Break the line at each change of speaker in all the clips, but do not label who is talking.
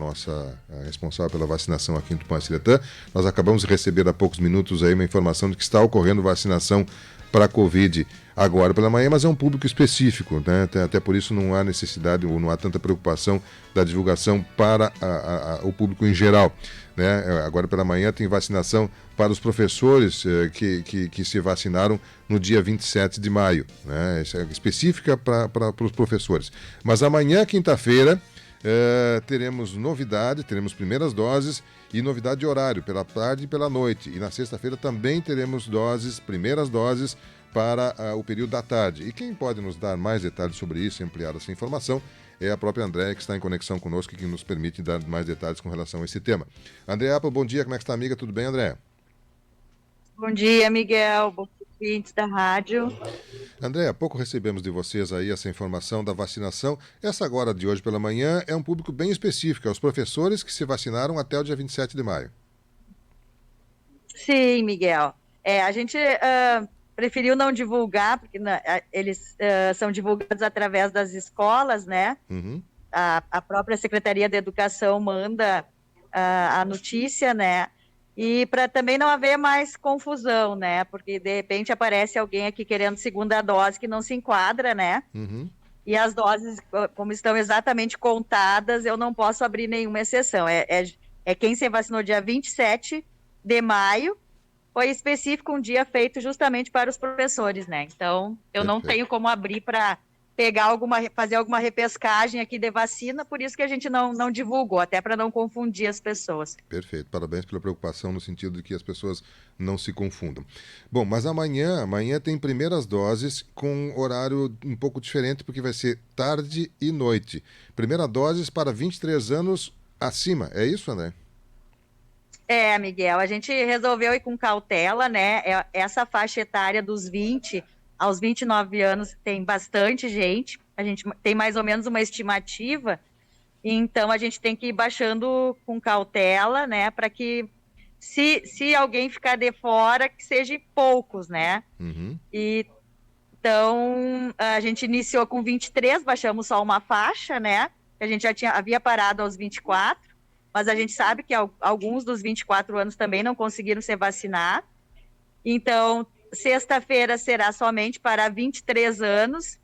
nossa responsável pela vacinação aqui em Tupã-Siretã. Nós acabamos de receber há poucos minutos aí uma informação de que está ocorrendo vacinação para a Covid agora pela manhã, mas é um público específico, né? Até por isso não há necessidade ou não há tanta preocupação da divulgação para o público em geral, né? Agora pela manhã tem vacinação para os professores que se vacinaram no dia 27 de maio, né? Isso é específica para os professores. Mas amanhã, quinta-feira, teremos novidade, teremos primeiras doses e novidade de horário, pela tarde e pela noite. E na sexta-feira também teremos primeiras doses para o período da tarde. E quem pode nos dar mais detalhes sobre isso e ampliar essa informação é a própria Andréa, que está em conexão conosco e que nos permite dar mais detalhes com relação a esse tema. Andréa Apple, bom dia, como é que está, amiga? Tudo bem, Andréa?
Bom dia, Miguel. Bom dia, ouvintes da rádio.
André, há pouco recebemos de vocês aí essa informação da vacinação. Essa agora de hoje pela manhã é um público bem específico, é os professores que se vacinaram até o dia 27 de maio.
Sim, Miguel. A gente preferiu não divulgar, porque eles são divulgados através das escolas, né?
Uhum.
A própria Secretaria da Educação manda a notícia, né? E para também não haver mais confusão, né? Porque de repente aparece alguém aqui querendo segunda dose que não se enquadra, né?
Uhum.
E as doses, como estão exatamente contadas, eu não posso abrir nenhuma exceção. É quem se vacinou dia 27 de maio, foi específico um dia feito justamente para os professores, né? Então, eu não
Perfeito.
tenho como abrir para fazer alguma repescagem aqui de vacina, por isso que a gente não divulgou, até para não confundir as pessoas.
Perfeito, parabéns pela preocupação no sentido de que as pessoas não se confundam. Bom, mas amanhã tem primeiras doses com horário um pouco diferente, porque vai ser tarde e noite. Primeira doses para 23 anos acima, é isso, André?
Miguel, a gente resolveu ir com cautela, né? Essa faixa etária dos 20 aos 29 anos tem bastante gente, a gente tem mais ou menos uma estimativa, então a gente tem que ir baixando com cautela, né? Para que se alguém ficar de fora, que seja poucos, né?
Uhum.
Então a gente iniciou com 23, baixamos só uma faixa, né? A gente havia parado aos 24. Mas a gente sabe que alguns dos 24 anos também não conseguiram se vacinar. Então, sexta-feira será somente para 23 anos,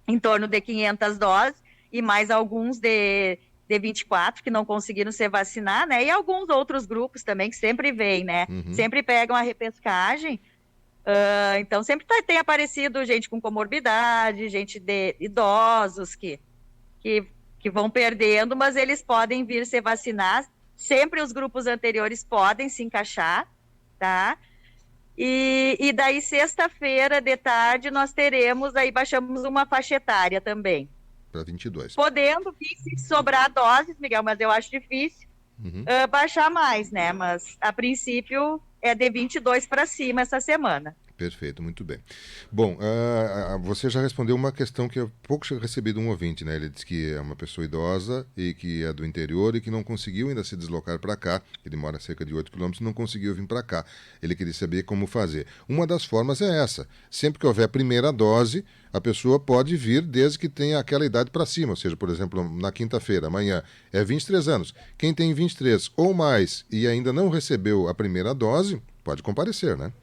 em torno de 500 doses, e mais alguns de 24 que não conseguiram se vacinar, né? E alguns outros grupos também que sempre vêm, né?
Uhum.
Sempre pegam a repescagem. Então, sempre tem aparecido gente com comorbidade, gente de idosos que vão perdendo, mas eles podem vir se vacinar. Sempre os grupos anteriores podem se encaixar, tá? E daí, sexta-feira de tarde, nós teremos, aí baixamos uma faixa etária também.
Para 22.
Podendo vir se sobrar doses, Miguel, mas eu acho difícil baixar mais, né? Mas, a princípio, é de 22 para cima essa semana.
Perfeito, muito bem. Bom, você já respondeu uma questão que há pouco recebi de um ouvinte, né? Ele disse que é uma pessoa idosa e que é do interior e que não conseguiu ainda se deslocar para cá. Ele mora a cerca de 8 quilômetros e não conseguiu vir para cá. Ele queria saber como fazer. Uma das formas é essa. Sempre que houver primeira dose, a pessoa pode vir desde que tenha aquela idade para cima. Ou seja, por exemplo, na quinta-feira, amanhã, é 23 anos. Quem tem 23 ou mais e ainda não recebeu a primeira dose, pode comparecer, né?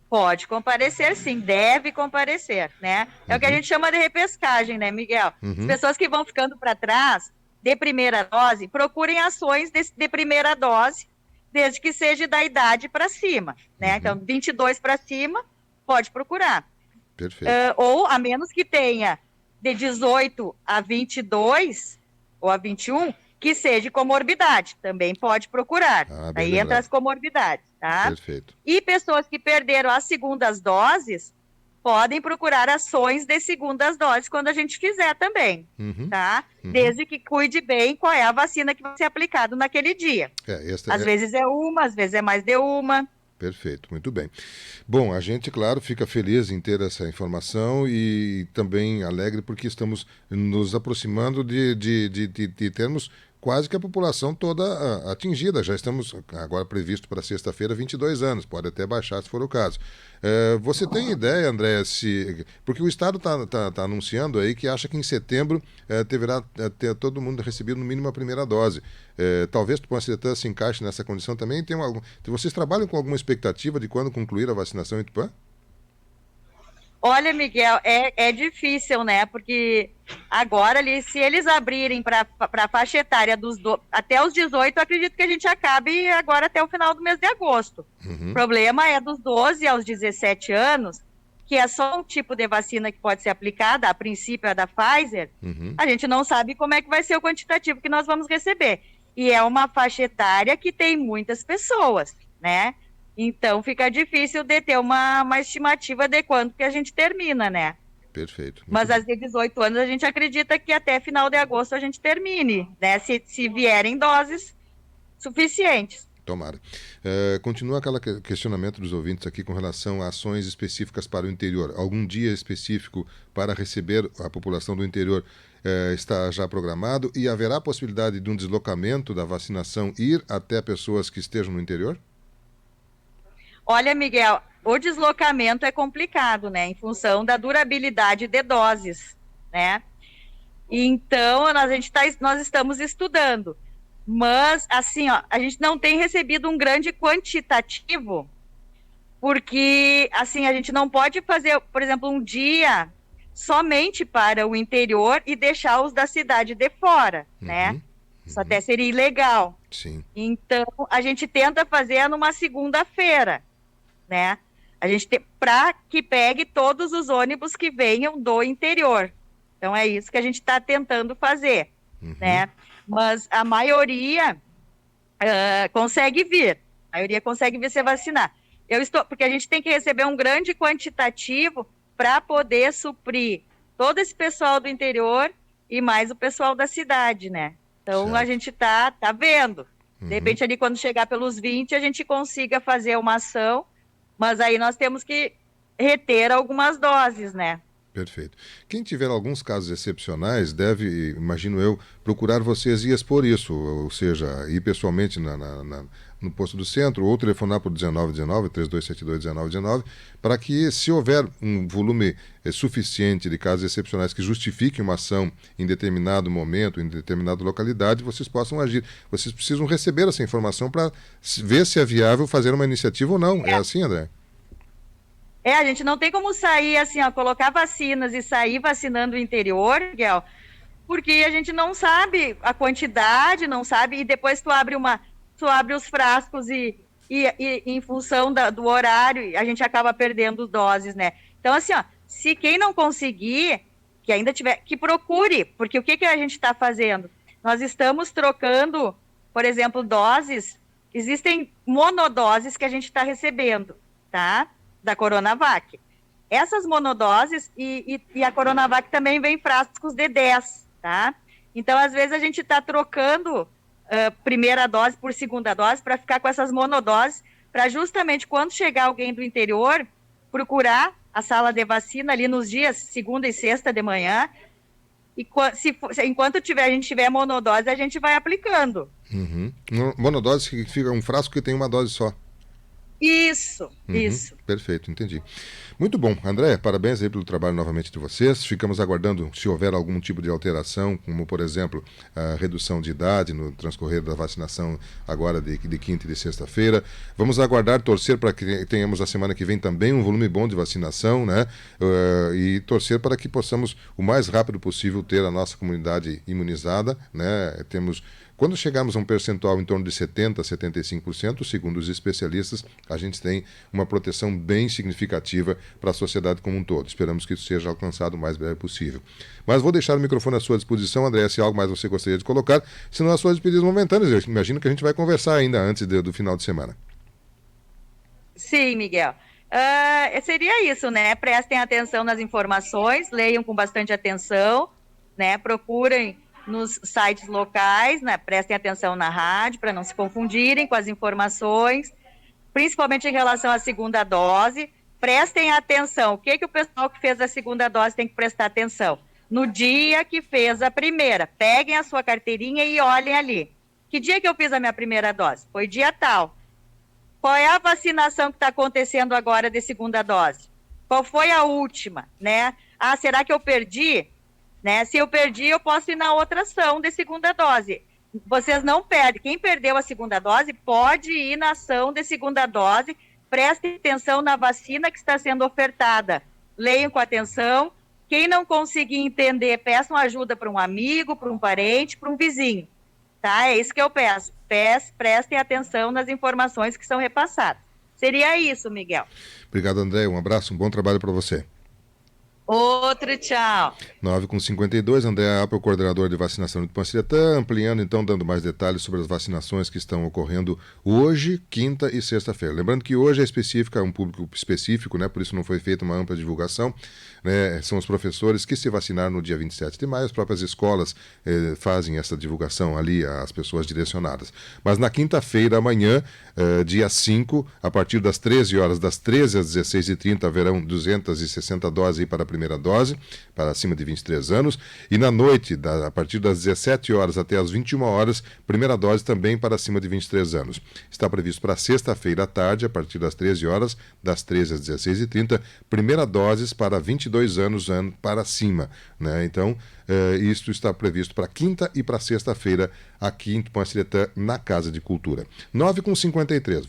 Pode comparecer, sim, deve comparecer, né? É o que a gente chama de repescagem, né, Miguel? As pessoas que vão ficando para trás de primeira dose, procurem ações de primeira dose, desde que seja da idade para cima, né? Então, 22 para cima, pode procurar.
Perfeito.
Ou, a menos que tenha de 18 a 22 ou a 21, que seja comorbidade, também pode procurar.
Bem
Aí entra
lembrado.
as comorbidades, tá?
Perfeito.
E pessoas que perderam as segundas doses podem procurar ações de segundas doses quando a gente fizer também, tá? Desde que cuide bem qual é a vacina que vai ser aplicada naquele dia. Às vezes é uma, às vezes é mais de uma.
Perfeito, muito bem. Bom, a gente, claro, fica feliz em ter essa informação e também alegre porque estamos nos aproximando de termos quase que a população toda atingida. Já estamos agora previsto para sexta-feira 22 anos, pode até baixar se for o caso. Você tem ideia, André, porque o Estado está anunciando aí que acha que em setembro deverá ter todo mundo recebido no mínimo a primeira dose. Talvez o Tupã-Sretã se encaixe nessa condição também. Vocês trabalham com alguma expectativa de quando concluir a vacinação em Tupã?
Olha, Miguel, é difícil, né? Porque agora, ali, se eles abrirem para a faixa etária até os 18, eu acredito que a gente acabe agora até o final do mês de agosto.
Uhum.
O problema é dos 12 aos 17 anos, que é só um tipo de vacina que pode ser aplicada, a princípio é da Pfizer, a gente não sabe como é que vai ser o quantitativo que nós vamos receber. E é uma faixa etária que tem muitas pessoas, né? Então fica difícil de ter uma estimativa de quando que a gente termina, né?
Perfeito.
Mas as de 18 anos a gente acredita que até final de agosto a gente termine, né? Se vierem doses suficientes.
Tomara. Continua aquele questionamento dos ouvintes aqui com relação a ações específicas para o interior. Algum dia específico para receber a população do interior está já programado e haverá a possibilidade de um deslocamento da vacinação ir até pessoas que estejam no interior?
Olha, Miguel, o deslocamento é complicado, né? Em função da durabilidade de doses, né? Então, nós estamos estudando. Mas, assim, ó, a gente não tem recebido um grande quantitativo, porque, assim, a gente não pode fazer, por exemplo, um dia somente para o interior e deixar os da cidade de fora, né? Isso até seria ilegal.
Sim.
Então, a gente tenta fazer numa segunda-feira, né? A gente para que pegue todos os ônibus que venham do interior. Então é isso que a gente está tentando fazer, né? Mas a maioria consegue vir. A maioria consegue vir se vacinar. Porque a gente tem que receber um grande quantitativo para poder suprir todo esse pessoal do interior e mais o pessoal da cidade, né? Então
certo.
A gente tá vendo. De repente ali quando chegar pelos 20 a gente consiga fazer uma ação. Mas aí nós temos que reter algumas doses, né?
Perfeito. Quem tiver alguns casos excepcionais deve, imagino eu, procurar vocês e expor isso, ou seja, ir pessoalmente no posto do centro ou telefonar para o 1919, 3272-1919, para que, se houver um volume suficiente de casos excepcionais que justifiquem uma ação em determinado momento, em determinada localidade, vocês possam agir. Vocês precisam receber essa informação para ver se é viável fazer uma iniciativa ou não. É assim, André?
A gente não tem como sair assim, ó, colocar vacinas e sair vacinando o interior, Miguel, porque a gente não sabe a quantidade, não sabe, e depois tu abre os frascos e em função do horário, a gente acaba perdendo doses, né? Então, assim, ó, se quem não conseguir, que ainda tiver, que procure, porque o que a gente está fazendo? Nós estamos trocando, por exemplo, doses, existem monodoses que a gente está recebendo, tá? Da Coronavac. Essas monodoses e a Coronavac também vem em frascos de 10, tá? Então, às vezes, a gente está trocando primeira dose por segunda dose para ficar com essas monodoses, para justamente quando chegar alguém do interior, procurar a sala de vacina ali nos dias segunda e sexta de manhã, e enquanto a gente tiver monodose, a gente vai aplicando.
Monodose significa um frasco que tem uma dose só.
Isso.
Perfeito, entendi. Muito bom, André, parabéns aí pelo trabalho novamente de vocês. Ficamos aguardando se houver algum tipo de alteração, como por exemplo a redução de idade no transcorrer da vacinação agora de quinta e de sexta-feira. Vamos aguardar, torcer para que tenhamos a semana que vem também um volume bom de vacinação, né? E torcer para que possamos o mais rápido possível ter a nossa comunidade imunizada, né? Quando chegarmos a um percentual em torno de 70%, 75%, segundo os especialistas, a gente tem uma proteção bem significativa para a sociedade como um todo. Esperamos que isso seja alcançado o mais breve possível. Mas vou deixar o microfone à sua disposição, André, se algo mais você gostaria de colocar, senão as suas despedidas momentâneas. Eu imagino que a gente vai conversar ainda antes do final de semana.
Sim, Miguel. Seria isso, né? Prestem atenção nas informações, leiam com bastante atenção, né? Procurem nos sites locais, né? Prestem atenção na rádio para não se confundirem com as informações, principalmente em relação à segunda dose. Prestem atenção. O que o pessoal que fez a segunda dose tem que prestar atenção? no dia que fez a primeira. Peguem a sua carteirinha e olhem ali. Que dia que eu fiz a minha primeira dose? Foi dia tal. Qual é a vacinação que está acontecendo agora de segunda dose? Qual foi a última, né? Ah, será que eu perdi? Né? Se eu perdi, eu posso ir na outra ação de segunda dose. Vocês não perdem. Quem perdeu a segunda dose pode ir na ação de segunda dose. Prestem atenção na vacina que está sendo ofertada. Leiam com atenção. Quem não conseguir entender, peçam ajuda para um amigo, para um parente, para um vizinho. Tá? É isso que eu peço. Prestem atenção nas informações que são repassadas. Seria isso, Miguel.
Obrigado, André. Um abraço, um bom trabalho para você.
Outro tchau.
9h52, André Apel, coordenador de vacinação de Tupanciretã, ampliando, então, dando mais detalhes sobre as vacinações que estão ocorrendo hoje, quinta e sexta-feira. Lembrando que hoje é específica, é um público específico, né? Por isso não foi feita uma ampla divulgação. Né? São os professores que se vacinaram no dia 27 de maio, as próprias escolas fazem essa divulgação ali às pessoas direcionadas. Mas na quinta-feira, amanhã, dia 5, a partir das 13 horas, das 13 às 16h30, haverão 260 doses aí para a primeira dose, para acima de 23 anos, e na noite, a partir das 17 horas até as 21 horas, primeira dose também para acima de 23 anos. Está previsto para sexta-feira à tarde, a partir das 13 horas, das 13 às 16h30, primeira dose para 22 anos para cima. Né? Então, isto está previsto para quinta e para sexta-feira, aqui em Tupanciretã, na Casa de Cultura. 9h53.